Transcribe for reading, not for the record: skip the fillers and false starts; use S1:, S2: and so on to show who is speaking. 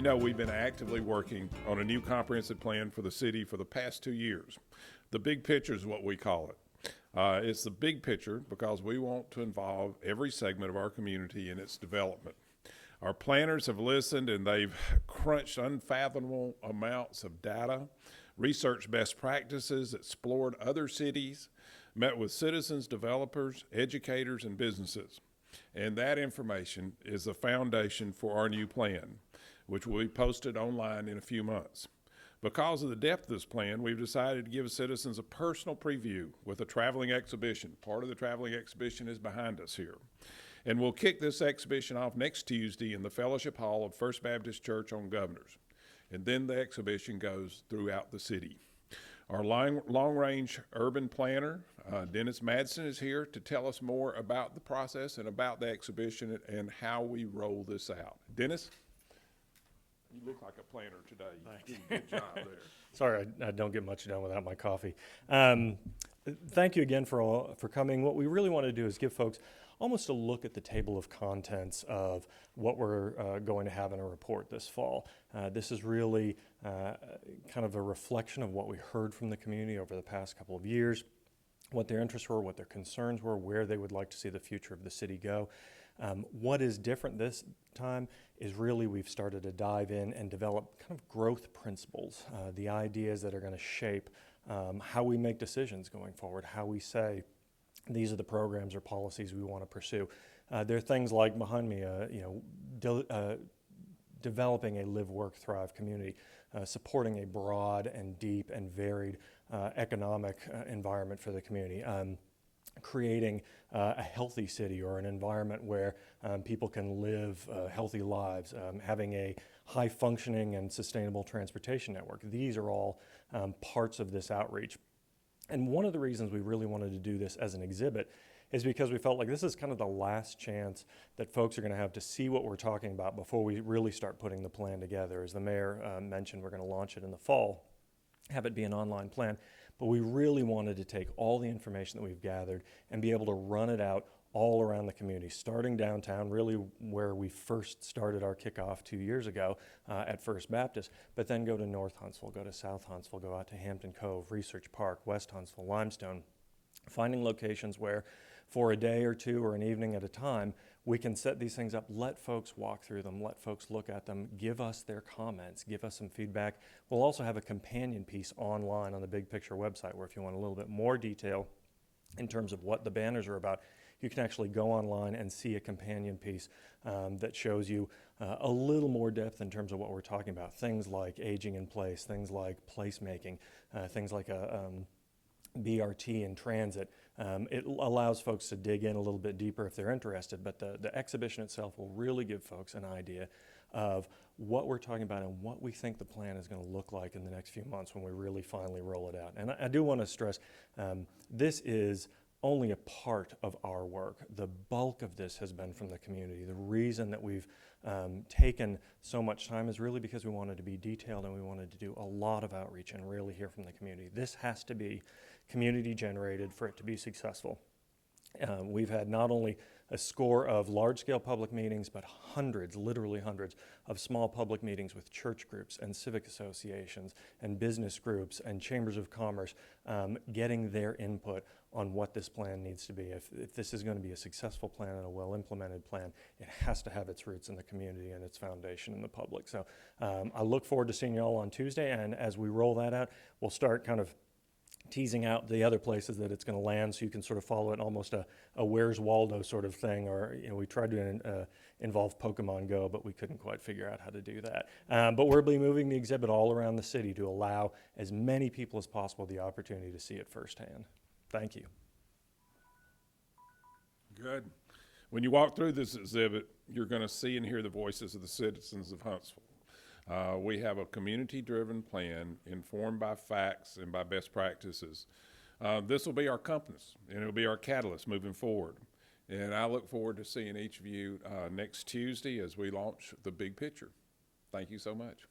S1: know, we've been actively working on a new comprehensive plan for the city for the past 2 years. The big picture is what we call it. It's the big picture because we want to involve every segment of our community in its development. Our planners have listened and they've crunched unfathomable amounts of data, researched best practices, explored other cities, met with citizens, developers, educators, and businesses. And that information is the foundation for our new plan, which will be posted online in a few months. Because of the depth of this plan, we've decided to give citizens a personal preview with a traveling exhibition. Part of the traveling exhibition is behind us here. And we'll kick this exhibition off next Tuesday in the Fellowship Hall of First Baptist Church on Governors. And then the exhibition goes throughout the city. Our long-range urban planner, Dennis Madsen, is here to tell us more about the process and about the exhibition and how we roll this out. Dennis? You look like a planner today. You did a good job there.
S2: Sorry, I don't get much done without my coffee. Thank you again for coming. What we really want to do is give folks almost a look at the table of contents of what we're going to have in a report this fall. This is really kind of a reflection of what we heard from the community over the past couple of years, what their interests were, what their concerns were, where they would like to see the future of the city go. What is different this time is really we've started to dive in and develop kind of growth principles, the ideas that are going to shape how we make decisions going forward, how we say these are the programs or policies we want to pursue. There are things like behind me, developing a live, work, thrive community, supporting a broad and deep and varied economic environment for the community. Creating a healthy city or an environment where people can live healthy lives, having a high functioning and sustainable transportation network. These are all parts of this outreach. And one of the reasons we really wanted to do this as an exhibit is because we felt like this is kind of the last chance that folks are going to have to see what we're talking about before we really start putting the plan together. As the mayor mentioned, we're going to launch it in the fall, have it be an online plan. But we really wanted to take all the information that we've gathered and be able to run it out all around the community, starting downtown, really where we first started our kickoff 2 years ago at First Baptist, but then go to North Huntsville, go to South Huntsville, go out to Hampton Cove, Research Park, West Huntsville, Limestone, finding locations where for a day or two or an evening at a time, we can set these things up, let folks walk through them, let folks look at them, give us their comments, give us some feedback. We'll also have a companion piece online on the Big Picture website where if you want a little bit more detail in terms of what the banners are about, you can actually go online and see a companion piece that shows you a little more depth in terms of what we're talking about. Things like aging in place, things like placemaking, things like a BRT and transit. It allows folks to dig in a little bit deeper if they're interested, but the exhibition itself will really give folks an idea of what we're talking about and what we think the plan is going to look like in the next few months when we really finally roll it out. And I do want to stress, this is only a part of our work. The bulk of this has been from the community. The reason that we've taken so much time is really because we wanted to be detailed and we wanted to do a lot of outreach and really hear from the community. This has to be community generated for it to be successful. We've had not only a score of large-scale public meetings, but hundreds, literally hundreds, of small public meetings with church groups and civic associations and business groups and chambers of commerce, getting their input on what this plan needs to be. If this is going to be a successful plan and a well-implemented plan, it has to have its roots in the community and its foundation in the public. So I look forward to seeing you all on Tuesday, and as we roll that out, we'll start kind of teasing out the other places that it's going to land so you can sort of follow it, almost a Where's Waldo sort of thing, or we tried to involve Pokemon Go, but we couldn't quite figure out how to do that. But we'll be moving the exhibit all around the city to allow as many people as possible the opportunity to see it firsthand. Thank you.
S1: Good. When you walk through this exhibit, you're going to see and hear the voices of the citizens of Huntsville. We have a community-driven plan informed by facts and by best practices. This will be our compass, and it'll be our catalyst moving forward. And I look forward to seeing each of you next Tuesday as we launch the big picture. Thank you so much.